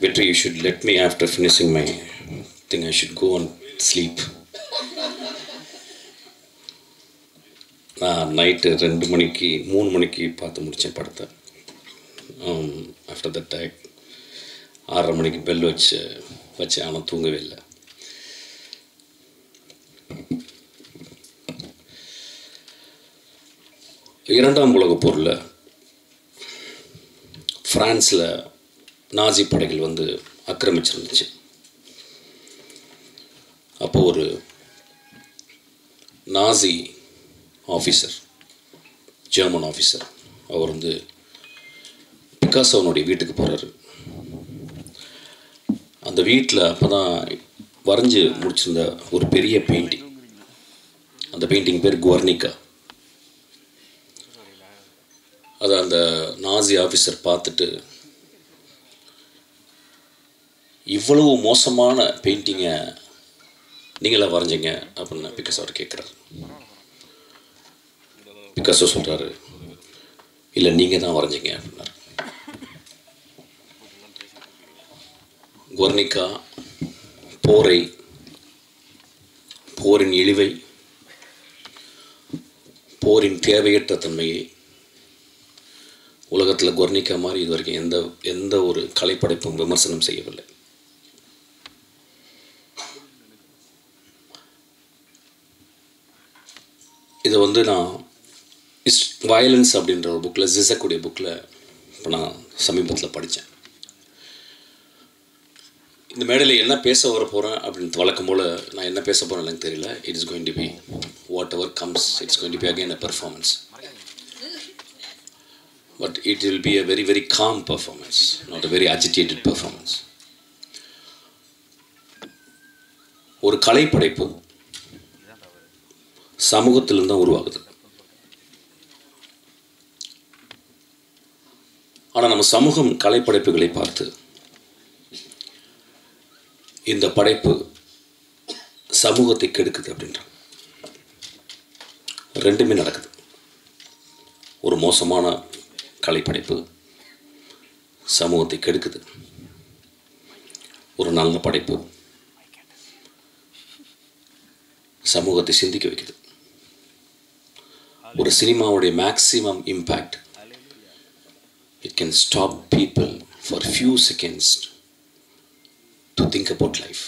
Vetri, you should let me after finishing my thing. I should go and sleep. நான் night 2 மணிக்கு 3 மணிக்கு பார்த்து முடித்தேன் படத்தை. ஆஃப்டர் தட் ஐ 6:30 மணிக்கு பெல் வச்சேன். ஆனால் தூங்கவே இல்லை. இரண்டாம் உலகப் போரில் ஃப்ரான்ஸில் நாசி படைகள் வந்து ஆக்கிரமிச்சிருந்துச்சு. அப்போ ஒரு நாசி ஆஃபீஸர், ஜெர்மன் ஆஃபீஸர், அவர் வந்து பிக்காசோனுடைய வீட்டுக்கு போகிறாரு. அந்த வீட்டில் அப்போ தான் வரைஞ்சி முடிச்சிருந்த ஒரு பெரிய பெயிண்டிங். அந்த பெயிண்டிங் பேர் குவர்னிகா. அதை அந்த நாசி ஆஃபீஸர் பார்த்துட்டு, இவ்வளவு மோசமான பெயிண்டிங்கை நீங்களா வரைஞ்சிங்க அப்படின்னு பிக்காசோ அவர் கேட்குறாரு. பிக்காசோ சொல்கிறாரு, இல்லை நீங்கள் தான் வரைஞ்சிங்க அப்படின்னாரு. குவர்னிகா போரை, போரின் இழிவை, போரின் தேவையற்ற தன்மையை உலகத்தில் குவர்னிகா மாதிரி இது வரைக்கும் எந்த ஒரு கலைப்படைப்பும் விமர்சனம் செய்யவில்லை. இதை வந்து நான் வயலன்ஸ் அப்படின்ற ஒரு புக்கில், ஜிசக்குடைய புக்கில் இப்போ நான் சமீபத்தில் படித்தேன். இந்த மேடையில் என்ன பேச வர போகிறேன் அப்படின்னு வழக்கம் போல் நான் என்ன பேச போகிறேன் எனக்கு தெரியல. It is going to be what comes. It's going to be again a performance. But it will be a very very calm performance, not a very agitated performance. ஒரு கலைப்படைப்பு சமூகத்திலிருந்து தான் உருவாகுது. ஆனால் நம்ம சமூகம் கலைப்படைப்புகளை பார்த்து இந்த படைப்பு சமூகத்தை கெடுக்குது அப்படின்ற ரெண்டுமே நடக்குது. ஒரு மோசமான கலைப்படைப்பு சமூகத்தை கெடுக்குது. ஒரு நல்ல படைப்பு சமூகத்தை சிந்திக்க வைக்குது. ஒரு சினிமாவுடைய maximum impact, it can stop people for few seconds to think about life.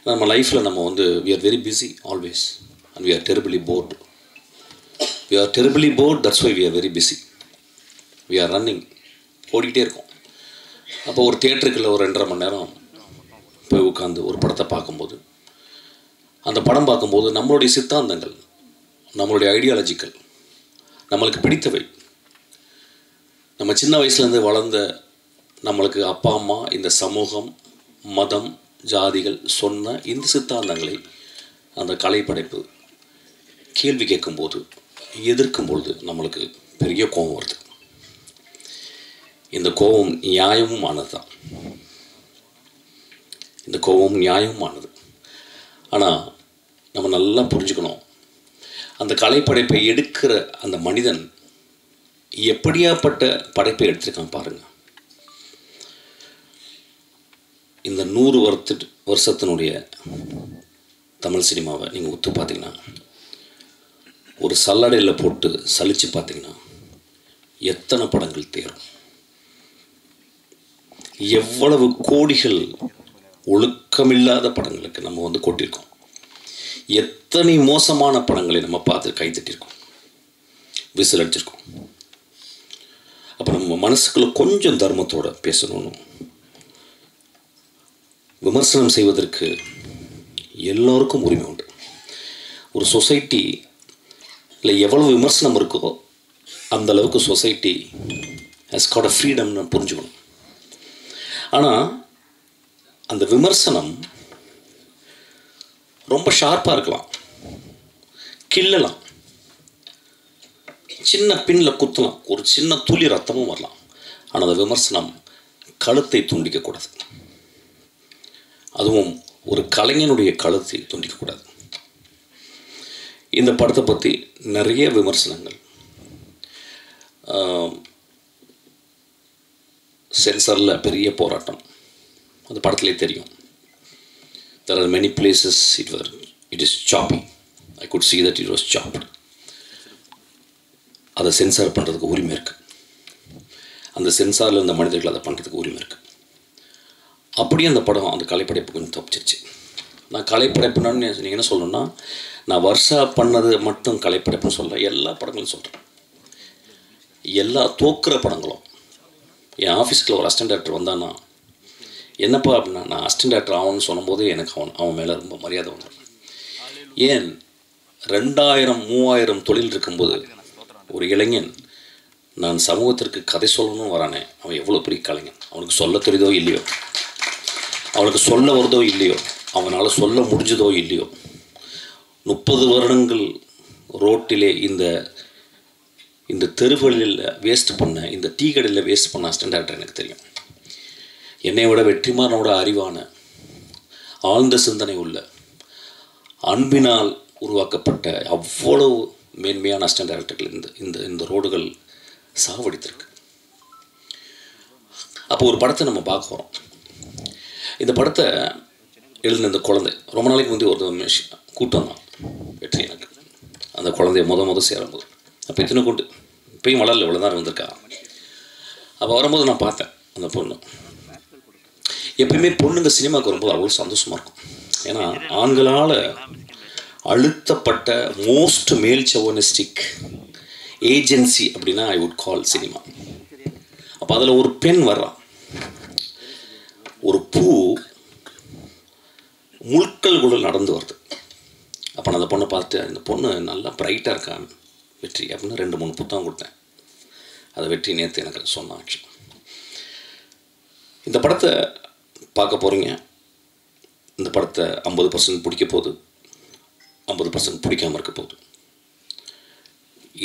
நம்ம லைஃப்பில் நம்ம வந்து we are very busy always and we are terribly bored. We are terribly bored, that's why we are very busy. We are running, ஓடிக்கிட்டே இருக்கோம். அப்போ ஒரு தியேட்டருக்குள்ள ஒரு 2.5 மணி நேரம் போய் உட்காந்து ஒரு படத்தை பார்க்கும்போது, அந்த படம் பார்க்கும்போது நம்மளுடைய சித்தாந்தங்கள், நம்மளுடைய ஐடியாலஜிக்கல், நம்மளுக்கு பிடித்தவை, நம்ம சின்ன வயசுலேருந்து வளர்ந்த நம்மளுக்கு அப்பா அம்மா, இந்த சமூகம், மதம், ஜாதிகள் சொன்ன இந்த சித்தாந்தங்களை அந்த கலைப்படைப்பு கேள்வி கேட்கும்போது, எதிர்க்கும்பொழுது நம்மளுக்கு பெரிய கோபம் வருது. இந்த கோபம் நியாயமுமானது தான். இந்த கோபம் நியாயமானது. ஆனால் நம்ம நல்லா புரிஞ்சுக்கணும், அந்த கலைப்படைப்பை எடுக்கிற அந்த மனிதன் எப்படியாப்பட்ட படைப்பை எடுத்திருக்கான் பாருங்கள். இந்த 100 வருஷத்தினுடைய தமிழ் சினிமாவை நீங்கள் ஒத்து பார்த்தீங்கன்னா, ஒரு சல்லடையில் போட்டு சலித்து பார்த்தீங்கன்னா எத்தனை படங்கள் தேரும். எவ்வளவு கோடிகள் ஒழுக்கமில்லாத படங்களுக்கு நம்ம வந்து கொட்டியிருக்கோம். எத்தனை மோசமான படங்களை நம்ம பார்த்து கைத்தட்டியிருக்கோம், விசில் அடிச்சிருக்கோம். அப்போ நம்ம மனசுக்குள்ள கொஞ்சம் தர்மத்தோடு பேசணும்னு, விமர்சனம் செய்வதற்கு எல்லோருக்கும் உரிமை உண்டு. ஒரு சொசைட்டியில் எவ்வளவு விமர்சனம் இருக்கோ அந்த அளவுக்கு சொசைட்டி ஹஸ் காட் அ ஃப்ரீடம்னு புரிஞ்சுக்கணும். ஆனால் அந்த விமர்சனம் ரொம்ப ஷார்ப்பாக இருக்கலாம், கிள்ளலாம், சின்ன பின்னில் குத்தலாம், ஒரு சின்ன துளி ரத்தமும் வரலாம். ஆனால் அந்த விமர்சனம் கழுத்தை துண்டிக்கக்கூடாது. அதுவும் ஒரு கலைஞனுடைய கழுத்தை துண்டிக்கக்கூடாது. இந்த படத்தை பற்றி நிறைய விமர்சனங்கள் சென்சாரில் பெரிய போராட்டம். அந்த படத்துலேயே தெரியும். There are many places it is choppy. I could see that it was chopped. அதை சென்சார் பண்ணுறதுக்கு உரிமை இருக்குது. அந்த சென்சாரில் இருந்த மனிதர்கள் அதை பண்ணுறதுக்கு உரிமை இருக்குது. அப்படியே அந்த படம் அந்த கலைப்படைப்பு கொஞ்சம் தப்பிச்சிருச்சு. நான் கலைப்படைப்புன்னு நீங்கள் என்ன சொல்லணும்னா, நான் வருஷா பண்ணது மட்டும் கலைப்படைப்புன்னு சொல்ல, எல்லா படங்களும் சொல்கிறேன். எல்லா தோக்குற படங்களும். என் ஆஃபீஸில் ஒரு அசிஸ்டன்ட் டைரக்டர் வந்தான்னா, என்னப்பா அப்படின்னா, நான் அசிஸ்டன்ட் டைரக்டர் ஆகணும்னு சொன்னபோது எனக்கு அவன் மேலே ரொம்ப மரியாதை வந்துடும். ஏன் 2000-3000 தொழில் இருக்கும்போது ஒரு இளைஞன் நான் சமூகத்திற்கு கதை சொல்லணும்னு வரானே, அவன் எவ்வளோ பெரிய கலைஞன். அவனுக்கு சொல்ல தெரியுதோ இல்லையோ, அவனுக்கு சொல்ல வருதோ இல்லையோ, அவனால் சொல்ல முடிஞ்சதோ இல்லையோ, 30 வருடங்கள் ரோட்டிலே இந்த தெருவுகளில் வேஸ்ட் பண்ண, இந்த டீ கடையில் வேஸ்ட் பண்ண அசிஸ்டன்ட் டைரக்டர் எனக்கு தெரியும். என்னை விட வெற்றிமாறனோட அறிவான, ஆழ்ந்த சிந்தனை உள்ள, அன்பினால் உருவாக்கப்பட்ட அவ்வளவு மேன்மையான அசிஸ்டன்ட் டைரக்டர்கள் இந்த ரோடுகள் சாவடித்திருக்கு. அப்போ ஒரு படத்தை நம்ம பார்க்குறோம். இந்த படத்தை எழுதின இந்த குழந்தை ரொம்ப நாளைக்கு முந்தைய ஒரு கூட்டம் தான் வெற்றி. எனக்கு அந்த குழந்தைய முத சேரும்போது அப்போ இத்தனை கொண்டு இப்பயும் வளரல, இவ்வளோ தான் வந்திருக்கா. அப்போ வரும்போது நான் பார்த்தேன் அந்த பொண்ணு. எப்பயுமே பொண்ணுங்க சினிமாவுக்கு வரும்போது அவ்வளோ சந்தோஷமாக இருக்கும். ஏன்னா ஆண்களால் அழுத்தப்பட்ட மோஸ்ட் மேல் சவனிஸ்டிக் ஏஜென்சி அப்படின்னா ஐ வுட் கால் சினிமா. அப்போ அதில் ஒரு பெண் வர்றான். ஒரு பூ முட்கள் கூட நடந்து வருது. அப்போ நான் அந்த பொண்ணை பார்த்து, இந்த பொண்ணு நல்லா பிரைட்டாக இருக்கான் வெற்றி அப்படின்னு 2-3 புத்தகம் கொடுத்தேன். அதை வெற்றி நேற்று எனக்கு சொன்னான். ஆக்சுவலி இந்த படத்தை பார்க்க போகிறீங்க. இந்த படத்தை 50% பிடிக்க போகுது, 50% பிடிக்காமல் இருக்க போகுது.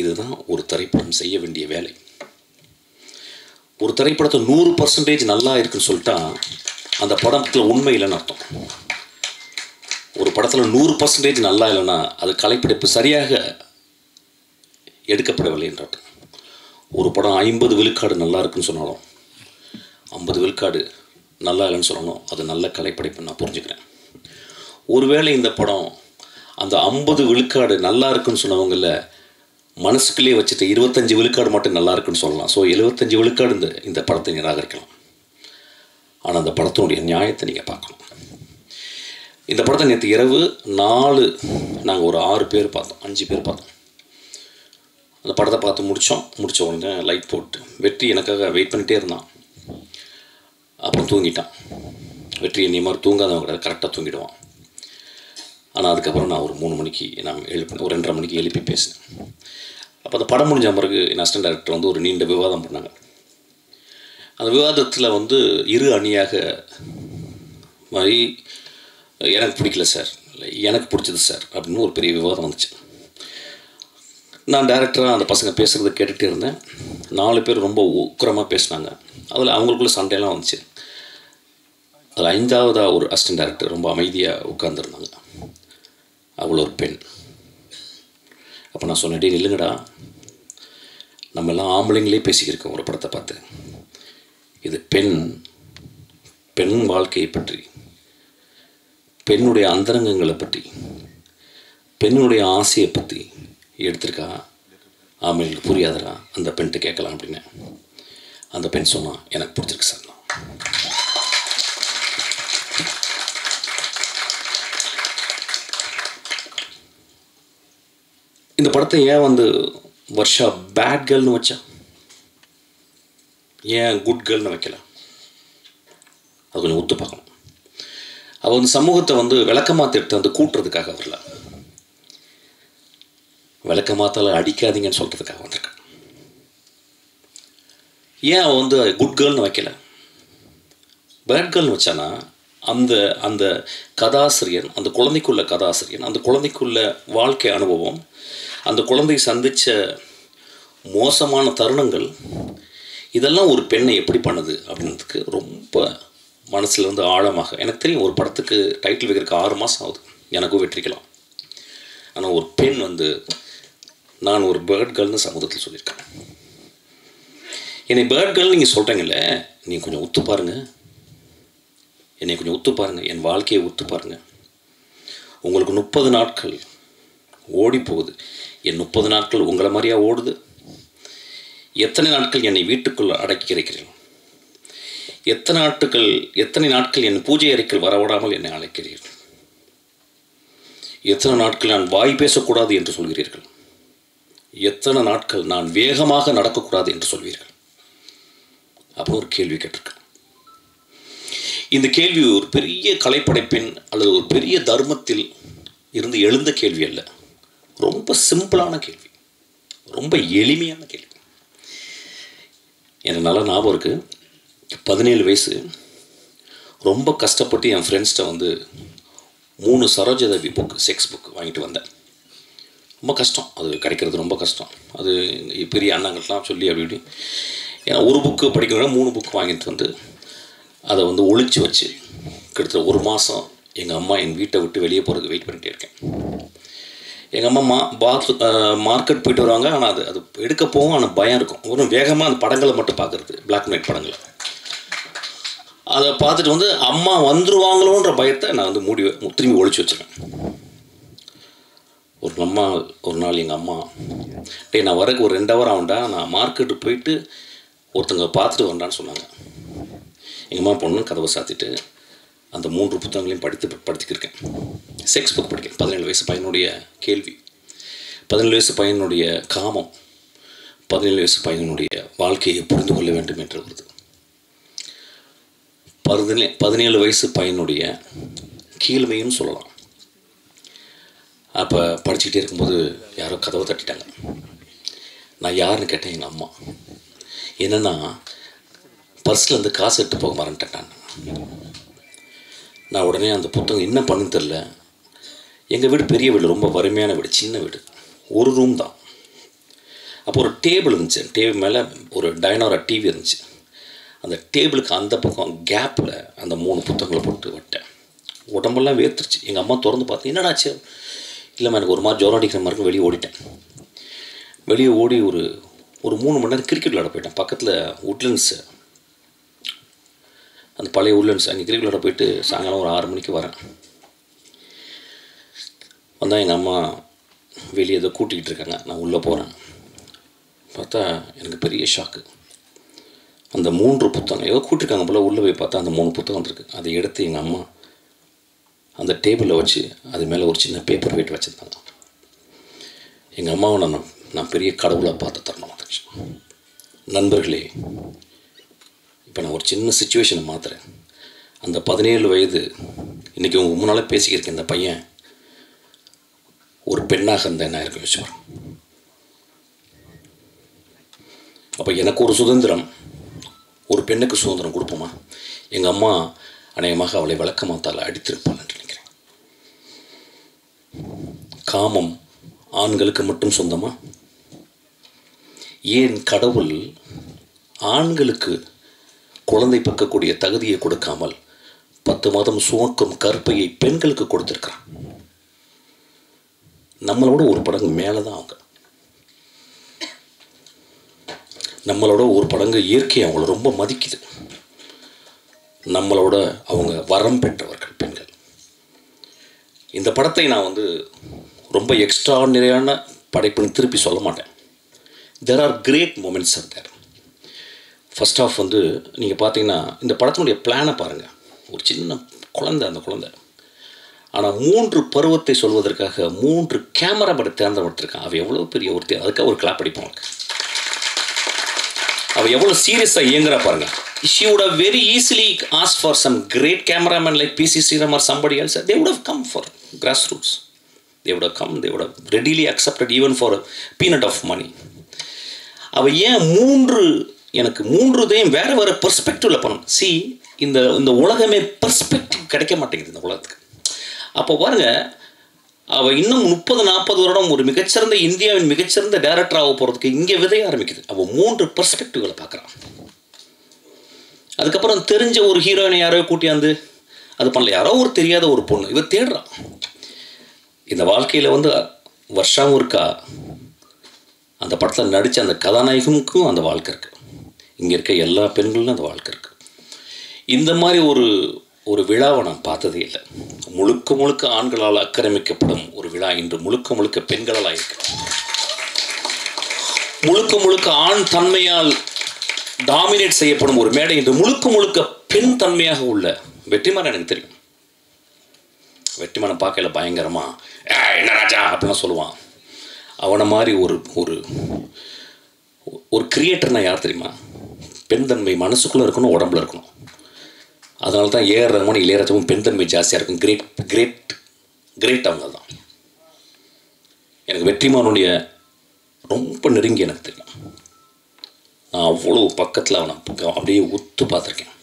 இதுதான் ஒரு திரைப்படம் செய்ய வேண்டிய வேலை. ஒரு திரைப்படத்தை 100% நல்லா இருக்குன்னு சொல்லிட்டா அந்த படத்தில் உண்மை இல்லைன்னு அர்த்தம். ஒரு படத்தில் 100% நல்லா இல்லைன்னா அது கலைப்படைப்பு சரியாக எடுக்கப்படவில்லை என்ற அர்த்தம். ஒரு படம் 50 விழுக்காடு நல்லா இருக்குன்னு சொன்னாலும் 50 விழுக்காடு நல்லா இல்லைன்னு சொல்லணும், அது நல்ல கலைப்படைப்பு நான் புரிஞ்சுக்கிறேன். ஒருவேளை இந்த படம் அந்த 50 விழுக்காடு நல்லா இருக்குன்னு சொன்னவங்கள மனசுக்குள்ளே வச்சுட்டு 25 விழுக்காடு மட்டும் நல்லா இருக்குன்னு சொல்லலாம். ஸோ 75 விழுக்காடு இந்த படத்தை நிராகரிக்கலாம். ஆனால் அந்த படத்தினுடைய நியாயத்தை நீங்கள் பார்க்கணும். இந்த படத்தை நேற்று இரவு நாங்கள் ஒரு 6 பேர் பார்த்தோம், 5 பேர் பார்த்தோம். அந்த படத்தை பார்த்து முடித்த உடனே லைட் போட்டு வெற்றி எனக்காக வெயிட் பண்ணிகிட்டே இருந்தான். அப்புறம் தூங்கிட்டான். வெற்றி என்னை மாதிரி தூங்காதவங்க கிடையாது, கரெக்டாக தூங்கிடுவான். ஆனால் அதுக்கப்புறம் நான் ஒரு 3 மணிக்கு நான் எழுப்பினேன், ஒரு 2:30 மணிக்கு எழுப்பி பேசினேன். அப்போ அந்த படம் முடிஞ்ச பிறகு என் அசிஸ்டன்ட் டைரக்டர் வந்து ஒரு நீண்ட விவாதம் பண்ணாங்க. அந்த விவாதத்தில் வந்து இரு அணியாக மாதிரி எனக்கு பிடிக்கல சார், எனக்கு பிடிச்சது சார் அப்படின்னு ஒரு பெரிய விவாதம் வந்துச்சு. நான் டைரக்டராக அந்த பசங்க பேசுகிறத கேட்டுகிட்டே இருந்தேன். 4 பேர் ரொம்ப உக்கிரமாக பேசினாங்க. அதில் அவங்களுக்குள்ள சண்டையெல்லாம் வந்துச்சு. அதில் 5ஆவதாக ஒரு அசிஸ்டன்ட் டைரக்டர் ரொம்ப அமைதியாக உட்காந்துருந்தாங்க. அவ்வளோ ஒரு பெண். அப்போ நான் சொன்னேன், டே நில்லுங்கடா, நம்ம எல்லாம் ஆம்பளைங்களே பேசிக்கிருக்கோம் ஒரு படத்தை பார்த்து. இது பெண் வாழ்க்கையை பற்றி, பெண்ணுடைய அந்தரங்கங்களை பற்றி, பெண்ணுடைய ஆசையை பற்றி எடுத்திருக்கா. ஆம்பளைங்களுக்கு புரியாதரா, அந்த பெண்கிட்ட கேட்கலாம் அப்படின்னு. அந்த பெண் சொன்னான், எனக்கு பிடிச்சிருக்கு சார். இந்த படத்தை ஏன் வந்து வர்ஷா பேட் கேர்ள்னு வச்சா, ஏன் குட் கேர்ள்னு வைக்கல? அது கொஞ்சம் ஒத்து பார்க்கணும். அவள் வந்து சமூகத்தை வந்து விளக்கமாத்த எடுத்து வந்து கூட்டுறதுக்காக வரல, விளக்கமாத்தால அடிக்காதீங்கன்னு சொல்கிறதுக்காக வந்திருக்கான். ஏன் அவள் வந்து குட் கேர்ள்னு வைக்கல, பேட் கேர்ள்னு வச்சானா அந்த அந்த கதாசிரியன், அந்த குழந்தைக்குள்ள கதாசிரியன், அந்த குழந்தைக்குள்ள வாழ்க்கை அனுபவம், அந்த குழந்தை சந்தித்த மோசமான தருணங்கள், இதெல்லாம் ஒரு பெண்ணை எப்படி பண்ணுது அப்படின்றதுக்கு ரொம்ப மனசில் வந்து ஆழமாக எனக்கு தெரியும். ஒரு படத்துக்கு டைட்டில் வைக்கிறதுக்கு 6 மாதம் ஆகுது, எனக்கும் வெற்றிக்கலாம். ஆனால் ஒரு பெண் வந்து நான் ஒரு பேர்ட் கேர்ள்னு சமூகத்தில் சொல்லியிருக்கேன். என்னை பேட் கேர்ள் நீங்கள் சொல்கிறீங்கல்ல, நீங்கள் கொஞ்சம் ஒத்து பாருங்கள், என்னை கொஞ்சம் ஒத்து பாருங்கள், என் வாழ்க்கையை ஒத்து பாருங்கள். உங்களுக்கு 30 நாட்கள் ஓடி போகுது, என் 30 நாட்கள் உங்களை மாதிரியா ஓடுது? எத்தனை நாட்கள் என்னை வீட்டுக்குள் அடக்கி இருக்கிறீர்கள்? எத்தனை நாட்கள் என் பூஜை அறைக்குள் வரவிடாமல் என்னை அழைக்கிறீர்கள்? எத்தனை நாட்கள் நான் வாய் பேசக்கூடாது என்று சொல்கிறீர்கள்? எத்தனை நாட்கள் நான் வேகமாக நடக்கக்கூடாது என்று சொல்வீர்கள்? அப்போ ஒரு கேள்வி கேட்டிருக்கேன். இந்த கேள்வி ஒரு பெரிய கலைப்படைப்பின் அல்லது ஒரு பெரிய தர்மத்தில் இருந்து எழுந்த கேள்வி அல்ல. ரொம்ப சிம்பிளான கேள்வி, ரொம்ப எளிமையான கேள்வி. எனக்கு நல்லா ஞாபகம் இருக்குது. 17 வயசு, ரொம்ப கஷ்டப்பட்டு என் ஃப்ரெண்ட்ஸ்கிட்ட வந்து 3 சரோஜதேவி புக், செக்ஸ் புக் வாங்கிட்டு வந்தேன். ரொம்ப கஷ்டம், அது கிடைக்கிறது ரொம்ப கஷ்டம். அது பெரிய அண்ணங்கள்லாம் சொல்லி அப்படி இப்படி, ஏன்னா ஒரு புக்கு படிக்கிறவங்க 3 புக்கு வாங்கிட்டு வந்து அதை வந்து ஒழிச்சு வச்சு கிட்டத்தட்ட 1 மாதம் எங்கள் அம்மா என் வீட்டை விட்டு வெளியே போகிறதுக்கு வெயிட் பண்ணிகிட்டே இருக்கேன். எங்கள் அம்மா மார்க்கெட் போயிட்டு வருவாங்க, ஆனால் அது எடுக்க போகும், ஆனால் பயம் இருக்கும். ஒரு வேகமாக அந்த படங்களை மட்டும் பார்க்குறது, பிளாக் அண்ட் ஒயிட் படங்களை. அதை பார்த்துட்டு வந்து அம்மா வந்துருவாங்களோன்ற பயத்தை நான் வந்து திரும்பி ஒழிச்சு வச்சுருக்கேன். ஒரு நாள் எங்கள் அம்மா, நான் வரக்கு ஒரு 2 ஹவர் ஆகும்டா, நான் மார்க்கெட்டுக்கு போயிட்டு ஒருத்தங்க பார்த்துட்டு வரேன்டான்னு சொன்னாங்க. எங்கள் அம்மா பொண்ணு கதவை சாத்திட்டு அந்த 3 புத்தகங்களையும் படித்துக்கிருக்கேன். செக்ஸ் புக் படிக்கிறேன். 17 வயசு பையனுடைய கேள்வி, 17 வயசு பையனுடைய காமம், 17 வயசு பையனுடைய வாழ்க்கையை புரிந்து கொள்ள வேண்டும் என்று வருது. 17 வயசு பையனுடைய கீழ்மையும் சொல்லலாம். அப்போ படிச்சுக்கிட்டே இருக்கும்போது யாரோ கதவை தட்டிட்டாங்க. நான் யாருன்னு கேட்டேன். எங்கள் அம்மா. என்னென்னா, பர்ஸில் இருந்து காசு எடுத்து போக மறந்துட்டேன். நான் உடனே அந்த புத்தகம் என்ன பண்ணுன்னு தெரில. எங்கள் வீடு பெரிய வீடு, ரொம்ப வறுமையான வீடு, சின்ன வீடு, ஒரு ரூம் தான். அப்போ ஒரு டேபிள் இருந்துச்சு, டேபிள் மேலே ஒரு டைனோரா டிவி இருந்துச்சு. அந்த டேபிளுக்கு அந்த பக்கம் கேப்பில் அந்த 3 புத்தகங்களை போட்டு விட்டேன். உடம்பெல்லாம் வேர்த்துருச்சு. எங்கள் அம்மா திறந்து பார்த்து, என்னடாச்சு? இல்லைம்மா, எனக்கு ஒரு மாதிரி ஜுரம் அடிக்கிற மாதிரி வெளியே ஓடிட்டேன். வெளியே ஓடி ஒரு 3 மணி நேரம் கிரிக்கெட் விளையாட போயிட்டேன். பக்கத்தில் உட்லண்ட்ஸு, அந்த பழைய உட்லண்ட்ஸ், அங்கே கிரிக்கெட் விளையாட போயிட்டு சாயங்காலம் ஒரு 6 மணிக்கு வரேன். வந்தால் எங்கள் அம்மா வெளியே ஏதோ கூட்டிகிட்டு இருக்காங்க. நான் உள்ளே போகிறேன். பார்த்தா எனக்கு பெரிய ஷாக்கு. அந்த 3 புத்தகம் ஏதோ கூட்டிருக்காங்க போல். உள்ளே போய் பார்த்தா அந்த 3 புத்தகம் இருக்குது. அதை எடுத்து எங்கள் அம்மா அந்த டேபிளில் வச்சு அது மேலே ஒரு சின்ன பேப்பர் வெயிட் வச்சுருந்தாங்க. எங்கள் அம்மாவை நான் பெரிய கடவுளாக பார்த்து தரணும். நண்பர்களே, இப்போ நான் ஒரு சின்ன சுச்சுவேஷனை மாற்றுறேன். அந்த 17 வயது இன்றைக்கி உங்கள் முன்னால் பேசிக்கிருக்கேன். இந்த பையன் ஒரு பெண்ணாக இருந்தால் என்ன இருக்கும் யோசிச்சு. அப்போ எனக்கு ஒரு சுதந்திரம், ஒரு பெண்ணுக்கு சுதந்திரம் கொடுப்போமா? எங்கள் அம்மா அநேகமாக அவளை விளக்கமாத்தால் அடித்திருப்பாள் என்று நினைக்கிறேன். காமம் ஆண்களுக்கு மட்டும் சொந்தமா? ஏன் கடவுள் ஆண்களுக்கு குழந்தை பெக்கக்கூடிய தகுதியை கொடுக்காமல் 10 மாதம் சுமக்கும் கற்பையை பெண்களுக்கு கொடுத்துருக்கிறான்? நம்மளோட ஒரு படங்கு மேலே தான் அவங்க. நம்மளோட ஒரு படங்கு இயற்கை அவங்கள ரொம்ப மதிக்குது. நம்மளோட அவங்க வரம் பெற்றவர்கள் பெண்கள். இந்த படத்தை நான் வந்து ரொம்ப எக்ஸ்ட்ராஆர்டினரியான படைப்புன்னு திருப்பி சொல்ல மாட்டேன். There are great moments are there. First of வந்து நீங்கள் பார்த்தீங்கன்னா இந்த படத்தினுடைய பிளானை பாருங்கள். ஒரு சின்ன குழந்தை, அந்த குழந்தை ஆனால் 3 பருவத்தை சொல்வதற்காக 3 கேமரா படம் தேர்ந்தெடுத்திருக்கான். அவள் எவ்வளோ பெரிய அதுக்காக ஒரு கிளாப் அடிப்பாங்க. அவள் எவ்வளோ சீரியஸாக இயங்குறா பாருங்கள். She would have very easily asked for some great cameraman like P.C. Sriram or somebody else. They would have come for grassroots. They would have come. They would have readily accepted even for a peanut of money. அவள் ஏன் 3 எனக்கு 3தையும் வேறு வேறு பெர்ஸ்பெக்டிவில் பண்ணணும். இந்த உலகமே perspective கிடைக்க மாட்டேங்குது இந்த உலகத்துக்கு. அப்போ பாருங்கள், அவள் இன்னும் 30-40 வருடம் ஒரு மிகச்சிறந்த இந்தியாவின் மிகச்சிறந்த டைரக்டராக போகிறதுக்கு இங்கே விதைய ஆரம்பிக்குது. அவள் 3 பெர்ஸ்பெக்டிவ்களை பார்க்குறான். அதுக்கப்புறம் தெரிஞ்ச ஒரு ஹீரோயினை யாரோ கூட்டியாந்து அது பண்ணல, யாரோ ஒரு தெரியாத ஒரு பொண்ணு இவ தேடுறான். இந்த வாழ்க்கையில் வந்து வருஷமும் இருக்கா. அந்த படத்தில் நடித்த அந்த கதாநாயகனுக்கும் அந்த வாழ்க்கை இருக்குது. இங்கே இருக்க எல்லா பெண்களும் அந்த வாழ்க்கை இருக்குது. இந்த மாதிரி ஒரு விழாவை நான் பார்த்ததே இல்லை. முழுக்க முழுக்க ஆண்களால் ஆக்கிரமிக்கப்படும் ஒரு விழா இன்று முழுக்க முழுக்க பெண்களால் ஆயிருக்கு. முழுக்க முழுக்க ஆண் தன்மையால் டாமினேட் செய்யப்படும் ஒரு மேடை இன்று முழுக்க முழுக்க பெண் தன்மையாக உள்ள வெற்றிமாறன். எனக்கு தெரியும், வெற்றிமாறன் பார்க்கல பயங்கரமா என்ன ராஜா அப்படிலாம் சொல்லுவான். அவனை மாதிரி ஒரு ஒரு கிரியேட்டர்னா யார் தெரியுமா? பெண் தன்மை மனசுக்குள்ளே இருக்கணும், உடம்புல இருக்கணும். அதனால தான் ஏஆர் ரஹ்மான், இளையராஜாவும் பெண் தன்மை ஜாஸ்தியாக இருக்கும். கிரேட் கிரேட் கிரேட் அவங்க தான். எனக்கு வெற்றிமாறனுடைய ரொம்ப நெருங்கி எனக்கு தெரியும். நான் அவ்வளோ பக்கத்தில் அவனை அப்படியே உத்து பார்த்துருக்கேன்.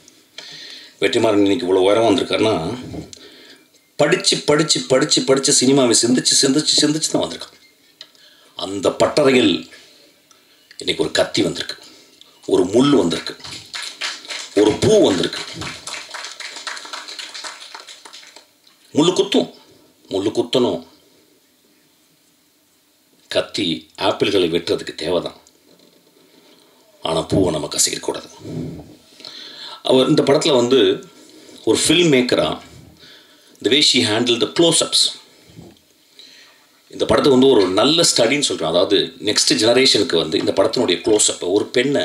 வெற்றிமாறன் இன்னைக்கு இவ்வளோ உயரம் வந்திருக்காருன்னா படித்து படித்து படித்து படித்து சினிமாவை சிந்திச்சு சிந்திச்சு சிந்திச்சு தான் வந்திருக்கான். அந்த பட்டறையில் இன்னைக்கு ஒரு கத்தி வந்திருக்கு, ஒரு முள் வந்திருக்கு, ஒரு பூ வந்திருக்கு. முள்ளு குத்தணும். கத்தி ஆப்பிள்களை வெட்டுறதுக்கு தேவைதான், ஆனால் பூவை நம்ம கசக்கிக்கூடாது. அவர் இந்த படத்தில் வந்து ஒரு film மேக்கராக the way she handled the close-ups, இந்த படத்தை வந்து ஒரு நல்ல ஸ்டடின்னு சொல்கிறேன். அதாவது நெக்ஸ்ட் ஜெனரேஷனுக்கு வந்து இந்த படத்தினுடைய க்ளோஸ்அப், ஒரு பெண்ணை,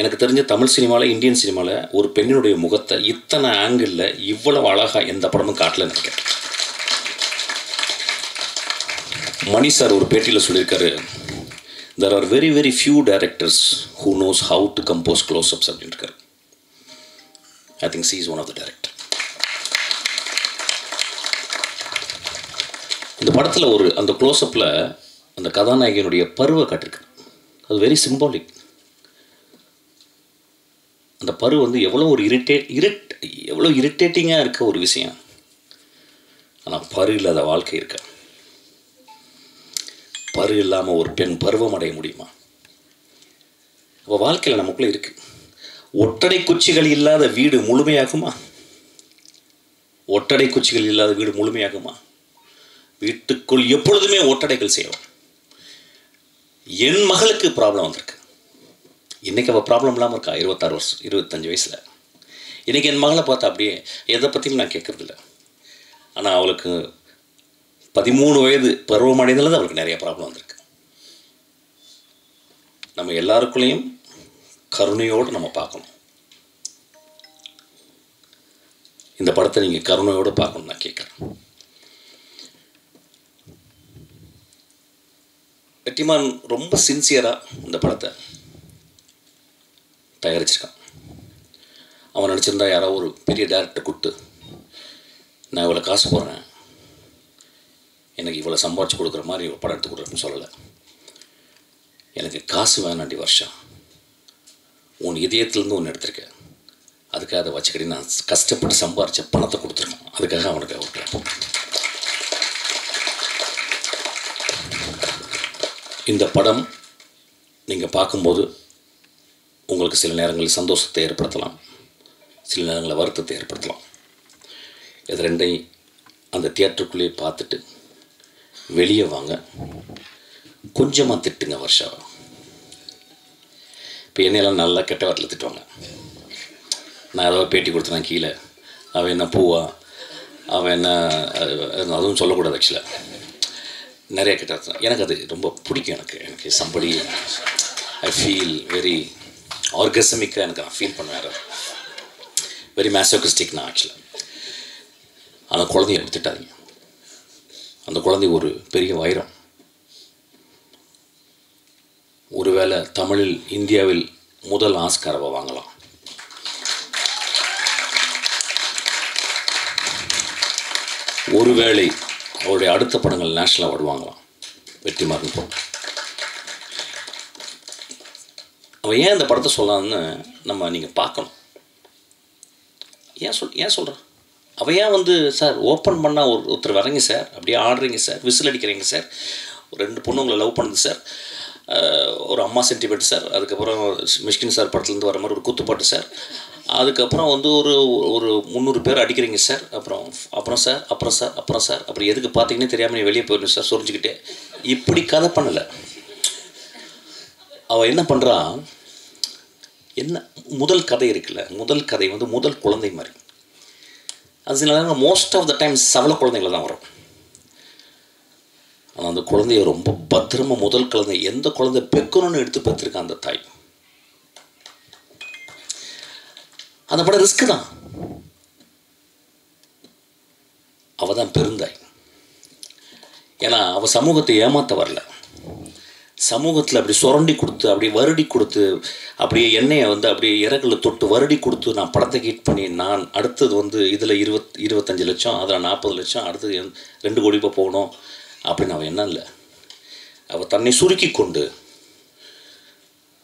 எனக்கு தெரிஞ்ச தமிழ் சினிமாவில், இந்தியன் சினிமாவில் ஒரு பெண்ணினுடைய முகத்தை இத்தனை ஆங்கிளில் இவ்வளவு அழகாக எந்த படமும் காட்டலன்னு நினைக்கிறேன். மணி சார் ஒரு பேட்டியில் சொல்லியிருக்காரு, there are very very few directors who knows how to compose close-ups அப்படின்னு இருக்காரு. I think she is one of the director. இந்த படத்தில் அந்த க்ளோஸ்அப்பில் அந்த கதாநாயகனுடைய பருவை காட்டிருக்கு. அது வெரி சிம்பாலிக். அந்த பரு வந்து எவ்வளோ ஒரு எவ்வளோ இரிட்டேட்டிங்காக இருக்க ஒரு விஷயம். ஆனால் பரு இல்லாத வாழ்க்கை இருக்க. பரு இல்லாமல் ஒரு பெண் பருவம் அடைய முடியுமா? அப்போ வாழ்க்கையில் நமக்குள்ளே இருக்குது. ஒட்டடை குச்சிகள் இல்லாத வீடு முழுமையாகுமா? ஒட்டடை குச்சிகள் இல்லாத வீடு முழுமையாகுமா? வீட்டுக்குள் எப்பொழுதுமே ஒட்டடைகள் செய்வோம். என் மகளுக்கு ப்ராப்ளம் வந்திருக்கு. இன்றைக்கி அவள் ப்ராப்ளம் இல்லாமல் இருக்கா, 26 வருஷம் 25 வயசில். இன்றைக்கி என் மகளை பார்த்தா அப்படியே எதை பற்றியும் நான் கேட்குறதில்ல. ஆனால் அவளுக்கு 13 வயது பருவமடைந்ததில் தான் அவளுக்கு நிறைய ப்ராப்ளம் வந்திருக்கு. நம்ம எல்லாருக்குள்ளேயும் கருணையோடு நம்ம பார்க்கணும். இந்த படத்தை நீங்கள் கருணையோடு பார்க்கணும் நான் கேட்குறேன். வெற்றிமாறன் ரொம்ப சின்சியராக இந்த படத்தை தயாரிச்சிருக்கான். அவன் நினச்சிருந்தா யாராவது ஒரு பெரிய டேரக்டர் கூப்பிட்டு, நான் இவ்வளோ காசு போடுறேன், எனக்கு இவ்வளோ சம்பாதிச்சு கொடுக்குற மாதிரி ஒரு படம் எடுத்து கொடுக்குறேன்னு சொல்லலை. எனக்கு காசு வேணாண்டி வருஷா, உன் இதயத்துலேருந்து ஒன்று எடுத்திருக்கேன், அதுக்காக அதை வச்சுக்கடி நான் கஷ்டப்பட்டு சம்பாரித்த பணத்தை கொடுத்துருக்கேன், அதுக்காக அவனுக்கு ஒரு இந்த படம் நீங்கள் பார்க்கும்போது உங்களுக்கு சில நேரங்களில் சந்தோஷத்தை ஏற்படுத்தலாம், சில நேரங்களில் வருத்தத்தை ஏற்படுத்தலாம். இது ரெண்டையும் அந்த தியேட்டருக்குள்ளேயே பார்த்துட்டு வெளியே வாங்க. கொஞ்சமாக திட்டுங்க வருஷா. இப்போ என்னையெல்லாம் நல்லா கெட்ட வார்த்தையில் திட்டுவாங்க. நான் ஏதாவது பேட்டி கொடுத்தேன் கீழே, அவன் என்ன பூவா, அவன் என்ன, அதுவும் சொல்லக்கூடாது. ஆக்சுவலாக நிறைய கெட்ட வார்த்தை. எனக்கு அது ரொம்ப பிடிக்கும். எனக்கு சம்படி ஐ ஃபீல் வெரி ஆர்கசமிக்காக எனக்கு நான் ஃபீல் பண்ணுவேன். வெரி மேசோகிஸ்டிக் நான் ஆக்சுவலாக. அந்த குழந்தைய எடுத்துட்டாதீங்க. அந்த குழந்தை ஒரு பெரிய வைரம். ஒருவேளை தமிழில் இந்தியாவில் முதல் ஆஸ்காரவை வாங்கலாம். ஒருவேளை அவருடைய அடுத்த படங்கள் நேஷனல் அவார்டு வாங்கலாம். வெற்றிமாறன் படம். அவன் ஏன் இந்த படத்தை சொல்லலாம்னு நீங்கள் பார்க்கணும். ஏன் சொல்கிறான்? அவன் ஏன் வந்து சார் ஓப்பன் பண்ணால் ஒருத்தர் வரீங்க சார், அப்படியே ஆடுறீங்க சார், விசில் அடிக்கிறீங்க சார், ஒரு 2 பொண்ணுங்களை லவ் பண்ணுது சார், ஒரு அம்மா சென்டிமெண்ட் சார், அதுக்கப்புறம் மிஷ்கின் சார் படத்துலேருந்து வர மாதிரி ஒரு குத்துப்பாட்டு சார், அதுக்கப்புறம் வந்து ஒரு 300 பேர் அடிக்கிறீங்க சார், அப்புறம் சார் அப்புறம் எதுக்கு பார்த்தீங்கன்னு தெரியாமல் நீ வெளியே போயிடணும் சார் சொரிஞ்சுக்கிட்டே. இப்படி கதை பண்ணலை. அவள் என்ன பண்ணுறா, என்ன முதல் கதை இருக்குல்ல, முதல் கதை வந்து முதல் குழந்தை மாதிரி. அது சில நேரம் மோஸ்ட் ஆஃப் த டைம் சவள குழந்தைங்கள தான் வரும். ஆனால் அந்த குழந்தைய ரொம்ப பத்திரமா, முதல் குழந்தை எந்த குழந்தை பெக்கணும்னு எடுத்து பெற்றிருக்கான் அந்த தாய். அந்த படம் ரிஸ்க் தான். அவள் தான் பெருந்தாய். ஏன்னா அவள் சமூகத்தை ஏமாற்ற வரல. சமூகத்தில் அப்படி சுரண்டி கொடுத்து, அப்படி வருடி கொடுத்து, அப்படியே எண்ணெயை வந்து அப்படியே இறகுல தொட்டு வருடி கொடுத்து நான் படத்தை ஹிட் பண்ணி, நான் அடுத்தது வந்து இதில் 25 லட்சம், அதில் 40 லட்சம், அடுத்தது 2 கோடி ரூபாய் போகணும் அப்படின்னு அவள் என்ன இல்லை. அவள் தன்னை சுருக்கி கொண்டு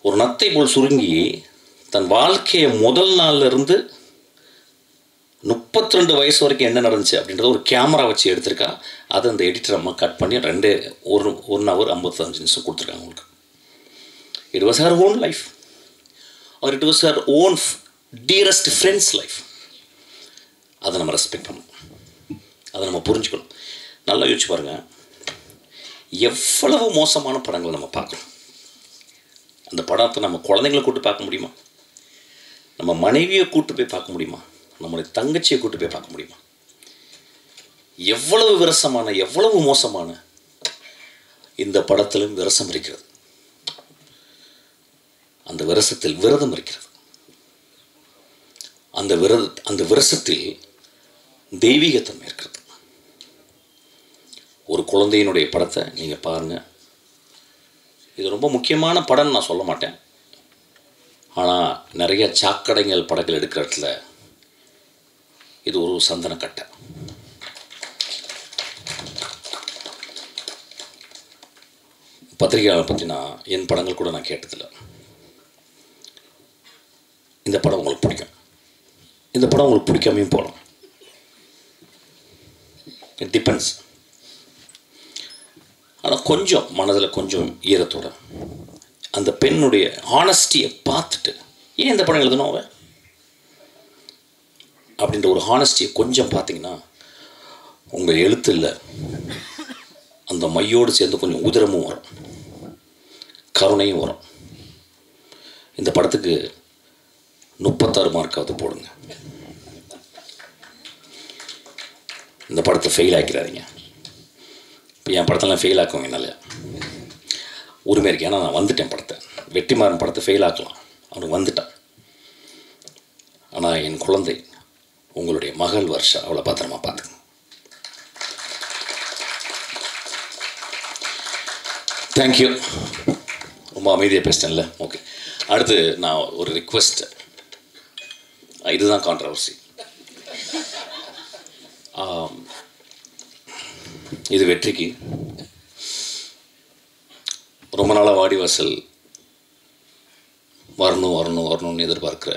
ஒரு நத்தை போல் சுருங்கி தன் வாழ்க்கையை முதல் நாள்லேருந்து 32 வயசு வரைக்கும் என்ன நடந்துச்சு அப்படின்றத ஒரு கேமரா வச்சு எடுத்திருக்கா. அதை அந்த எடிட்டர் அம்மா கட் பண்ணி 1 hour 55 நிமிஷம் கொடுத்துருக்காங்க உங்களுக்கு. It was her own life, R it was her own dearest friends life. அதை நம்ம ரெஸ்பெக்ட் பண்ணணும், அதை நம்ம புரிஞ்சுக்கணும். நல்லா யோசிச்சு பாருங்கள், எவ்வளவு மோசமான படங்களை நம்ம பார்க்கணும். அந்த படத்தை நம்ம குழந்தைங்களை கூப்பிட்டு பார்க்க முடியுமா? நம்ம மனைவியை கூப்பிட்டு போய் பார்க்க முடியுமா? நம்மளுடைய தங்கச்சியை கூட்டு போய் பார்க்க முடியுமா? எவ்வளவு விரசமான, எவ்வளவு மோசமான. இந்த படத்திலும் விரசம் இருக்கிறது. அந்த விரசத்தில் விரதம் இருக்கிறது. அந்த விரசத்தில் தெய்வீகத்தன்மை இருக்கிறது. ஒரு குழந்தையினுடைய படத்தை நீங்கள் பாருங்கள். இது ரொம்ப முக்கியமான படம்னு நான் சொல்ல மாட்டேன். ஆனால் நிறைய சாக்கடைகள் படங்கள் எடுக்கிற இடத்துல இது ஒரு சந்தனக்கட்டை. பத்திரிகையாளர் பற்றி என் படங்கள் கூட நான் கேட்டதில்லை. இந்த படம் உங்களுக்கு பிடிக்கும், இந்த படம் உங்களுக்கு பிடிக்காமையும் போகலாம். It depends. ஆனால் கொஞ்சம் மனதில் கொஞ்சம் ஈரத்தோட அந்த பெண்ணுடைய ஹானஸ்டியை பார்த்துட்டு, ஏன் இந்த படம் எழுதணும் அவன் அப்படின்ற ஒரு ஹானஸ்டியை கொஞ்சம் பார்த்தீங்கன்னா உங்கள் எழுத்தில் அந்த மையோடு சேர்ந்து கொஞ்சம் உதிரமும் வரும், கருணையும் வரும். இந்த படத்துக்கு 36 மார்க்காவது போடுங்க. இந்த படத்தை ஃபெயில் ஆக்கிறாதீங்க. இப்போ என் படத்தெல்லாம் ஃபெயில் ஆக்குவாங்க என்னால் உரிமை இருக்கு. ஏன்னா நான் வந்துட்டேன். வெற்றிமாறன் படத்தை ஃபெயில் ஆக்கலாம், அவனுக்கு வந்துட்டான். ஆனால் என் குழந்தை, உங்களுடைய மகள் வர்ஷா, அவளை பத்திரமா பார்த்துங்க. தேங்க்யூ. ரொம்ப அமைதியாக பேசிட்டேன்ல. ஓகே, அடுத்து நான் ஒரு ரிக்வெஸ்ட். இதுதான் கான்ட்ரவர்சி. இது வெற்றிக்கு ரொம்ப நாளாக வாடிவாசல் வரணும்னு எதிர்பார்க்குற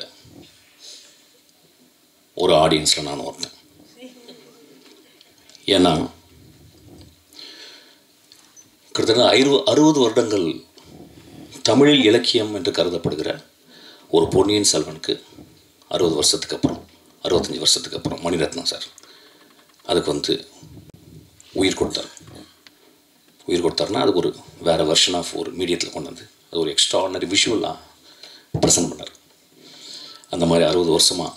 ஒரு ஆடியன்ஸில் நான் ஒருத்தன். ஏன்னா கிட்டத்தட்ட 60 வருடங்கள் தமிழில் இலக்கியம் என்று கருதப்படுகிற ஒரு பொன்னியின் செல்வனுக்கு 60 வருஷத்துக்கு அப்புறம், 65 வருஷத்துக்கு அப்புறம் மணிரத்னம் சார் அதுக்கு உயிர் கொடுத்தாருன்னா அது ஒரு வேறு வெர்ஷன் ஆஃப் ஒரு மீடியத்தில் கொண்டு வந்து அது ஒரு எக்ஸ்ட்ராடினரி விஷுவலாக ப்ரெசென்ட் பண்ணார். அந்த மாதிரி 60 வருஷமாக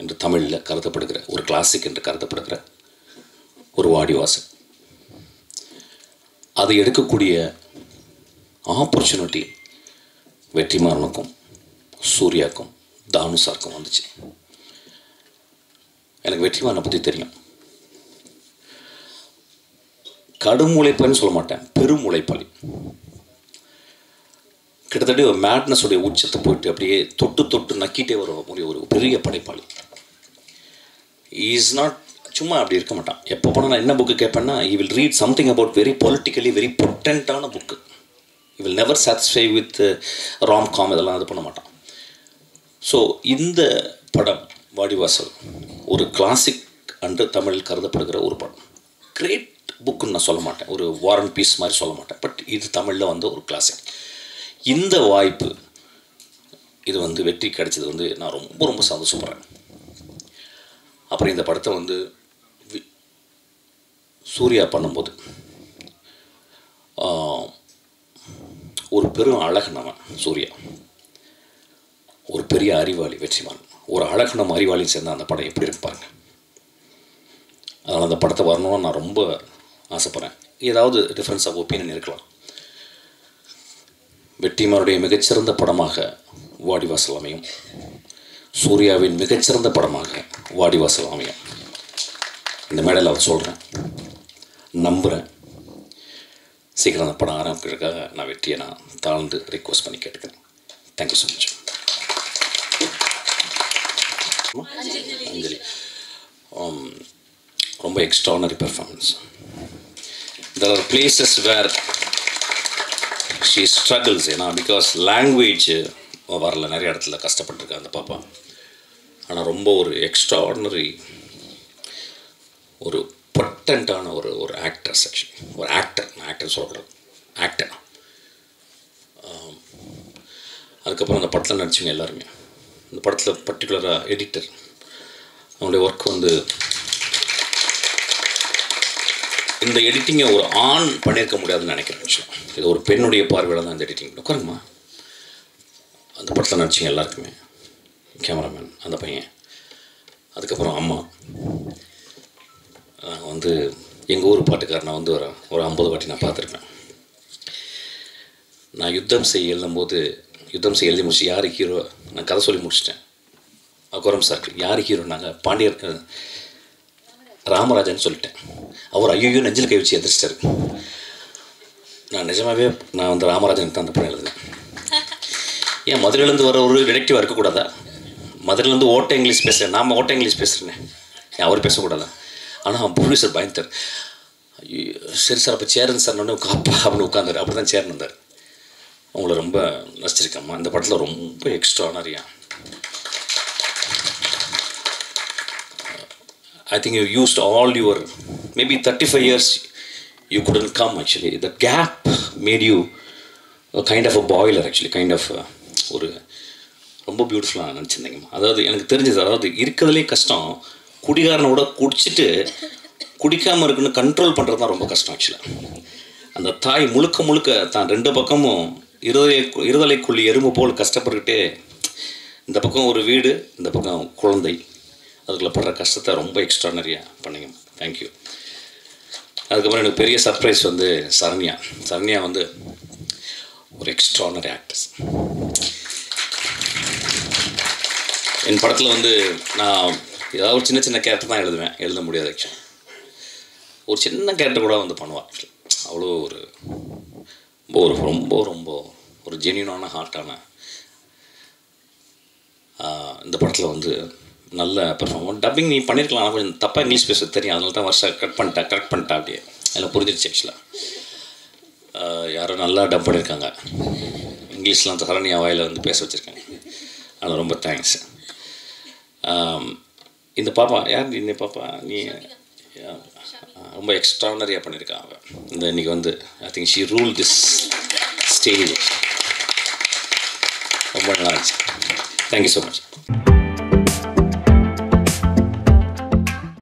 என்று தமிழில் கருதப்படுகிற ஒரு கிளாசிக் என்று கருதப்படுகிற ஒரு வாடிவாசல், அதை எடுக்கக்கூடிய ஆப்பர்ச்சுனிட்டி வெற்றிமாறனுக்கும் சூர்யாவுக்கும் தானுசாருக்கும் வந்துச்சு. எனக்கு வெற்றிமாறனை பற்றி தெரியும். கடும் உழைப்பான்னு சொல்ல மாட்டேன், பெரும் உழைப்பாளி. கிட்டத்தட்ட ஒரு மேட்னஸுடைய உச்சத்தை போயிட்டு அப்படியே தொட்டு நக்கிட்டே வர ஒரு பெரிய படைப்பாளி. இஸ் நாட் சும்மா அப்படி இருக்க மாட்டான். எப்போ போனால் நான் என்ன புக்கு கேட்பேன்னா, I will read something about very politically very பொட்டன்ட்டான book. I will never satisfy with romcom, இதெல்லாம் இது பண்ண மாட்டான். ஸோ இந்த படம் வாடிவாசல் ஒரு கிளாசிக் அன்று தமிழில் கருதப்படுகிற ஒரு படம். கிரேட் புக்குன்னு நான் சொல்ல மாட்டேன், ஒரு வார் அண்ட் பீஸ் மாதிரி சொல்ல மாட்டேன். பட் இது தமிழில் ஒரு கிளாசிக். இந்த வாய்ப்பு இது வெற்றி கிடைச்சது நான் ரொம்ப சந்தோஷப்படுறேன். அப்புறம் இந்த படத்தை சூர்யா பண்ணும்போது ஒரு பெரும் அழகனவன் சூர்யா. ஒரு பெரிய அறிவாளி வெற்றிமாறன், ஒரு அழகனும் அறிவாளியும் சேர்ந்தால் அந்த படம் எப்படி இருக்கு பாருங்க. அதனால் அந்த படத்தை வரணும்னு நான் ரொம்ப ஆசைப்பட்றேன். ஏதாவது டிஃப்ரென்ஸ் ஆஃப் ஒப்பீனியன் இருக்கலாம். வெற்றிமாறனுடைய மிகச்சிறந்த படமாக வாடிவாசல் அமையும், சூர்யாவின் மிகச்சிறந்த படமாக வாடிவாசல் அமையும். இந்த மேடையில் அவர் சொல்கிறேன், நம்புகிறேன். சீக்கிரம் அந்த படம் ஆரம்பிக்கிறதுக்காக நான் வெற்றியை நான் தாழ்ந்து ரிக்வஸ்ட் பண்ணி கேட்டுக்கிறேன். Thank you so much. அஞ்சலி ரொம்ப extraordinary performance. There are places where she struggles, ஏன்னா பிகாஸ் லாங்குவேஜ் வரல, நிறைய இடத்துல கஷ்டப்பட்டுருக்கா அந்த பாப்பா. ஆனால் ரொம்ப ஒரு எக்ஸ்ட்ராஆர்டினரி, ஒரு பொட்டண்ட்டான ஒரு ஆக்டர்ஸ். ஆக்சுவலி ஒரு ஆக்டர் சொல்லக்கூடாது, ஆக்டர். அதுக்கப்புறம் அந்த படத்தில் நடிச்சவங்க எல்லாருமே, இந்த படத்தில் பர்டிகுலராக எடிட்டர், அவங்களுடைய ஒர்க் வந்து இந்த எடிட்டிங்கை ஒரு ஆண் பண்ணியிருக்க முடியாதுன்னு நினைக்கிறேன். ஆக்சுவலாக இது ஒரு பெண்ணுடைய பார்வையில் தான் இந்த எடிட்டிங். உட்காருங்கம்மா. அந்த படத்தில் நடிச்சிங்க எல்லாருக்குமே, கேமராமேன் அந்த பையன், அதுக்கப்புறம் அம்மா. நான் வந்து எங்கள் ஊர் பாட்டுக்காரர் நான் வந்து ஒரு 50 வாட்டி நான் பார்த்துருப்பேன். நான் யுத்தம் செய்ய எழுதி முடிச்சு யார் ஹீரோ நான் கதை சொல்லி முடிச்சிட்டேன். அக்கோரம் சார் யார் ஹீரோ, நாங்கள் பாண்டியர் ராமராஜன் சொல்லிட்டேன். அவர் ஐயோ நெஞ்சில் கை வச்சு எதிர்ச்சிட்டாரு. நான் நிஜமாகவே நான் வந்து ராமராஜனுக்கு தான் அந்த படம் எழுதினேன். ஏன் மதுரையிலேருந்து வர ஒரு டிடெக்டிவாக இருக்கக்கூடாதா? மதுரையிலேருந்து ஓட்ட இங்கிலீஷ் பேசுகிறேன், நாம் ஓட்ட இங்கிலீஷ் பேசுகிறேன், ஏன் அவர் பேசக்கூடாதா? ஆனால் ப்ரொடியூசர் பயந்தார். சரி சார் அப்போ சேருங்க சார், நான் அப்பா அப்படின்னு உட்காந்தார். அப்படி தான் சேர்ந்து வந்தார். அவங்கள ரொம்ப நடிச்சிருக்கம்மா. இந்த படத்தில் ரொம்ப எக்ஸ்ட்ரானரியா. I think you used all your maybe 35 years you couldn't come actually. The gap made you a kind of a boiler actually, kind of ஒரு ரொம்ப பியூட்டிஃபுல்லாக நினச்சிருந்தீங்கம்மா. அதாவது எனக்கு தெரிஞ்சது, அதாவது இருக்கிறதுலே கஷ்டம் குடிகாரனோட குடிச்சிட்டு குடிக்காமல் இருக்குன்னு கண்ட்ரோல் பண்ணுறது தான் ரொம்ப கஷ்டம் ஆக்சுவலாக. அந்த தாய் முழுக்க தான் 2 பக்கமும் இருதலைக்குள்ளி எறும்பு போல் கஷ்டப்பட்டுக்கிட்டே, இந்த பக்கம் ஒரு வீடு, இந்த பக்கம் குழந்தை, அதுக்குள்ள படுற கஷ்டத்தை ரொம்ப எக்ஸ்ட்ரானரியாக பண்ணிங்க. தேங்க்யூ. அதுக்கப்புறம் எனக்கு பெரிய சர்ப்ரைஸ் வந்து சரண்யா வந்து ஒரு எக்ஸ்ட்ரானரி ஆக்டர்ஸ். என் படத்தில் வந்து நான் ஏதாவது ஒரு சின்ன கேரக்டர் தான் எழுத முடியாது ஆக்சுவலி. ஒரு சின்ன கேரக்டர் கூட வந்து பண்ணுவாள் ஆக்சுவலி. அவ்வளோ ரொம்ப ஒரு ஜென்யூனான ஹார்ட்டான இந்த படத்தில் வந்து நல்ல பெர்ஃபார்மன்ஸ். டப்பிங் நீ பண்ணியிருக்கலாம், ஆனால் கொஞ்சம் தப்பாக இங்கிலீஷ் பேச தெரியும், அதனால தான் கரெக்ட் பண்ணிட்டா அப்படியே அதில் புரிஞ்சிருச்சு ஆக்சுவலாக. யாரோ நல்லா டப் பண்ணியிருக்காங்க, இங்கிலீஷ்லாம் சரண்யா வாயில் வந்து பேச வச்சுருக்காங்க. அதனால் ரொம்ப தேங்க்ஸ். இந்த பாப்பா யார்? இந்த பாப்பா நீ ரொம்ப எக்ஸ்ட்ரானரியாக பண்ணியிருக்கான் அவன். இன்றைக்கி வந்து I think she rule this stage. ரொம்ப நல்லா இருந்துச்சு. Thank you so much.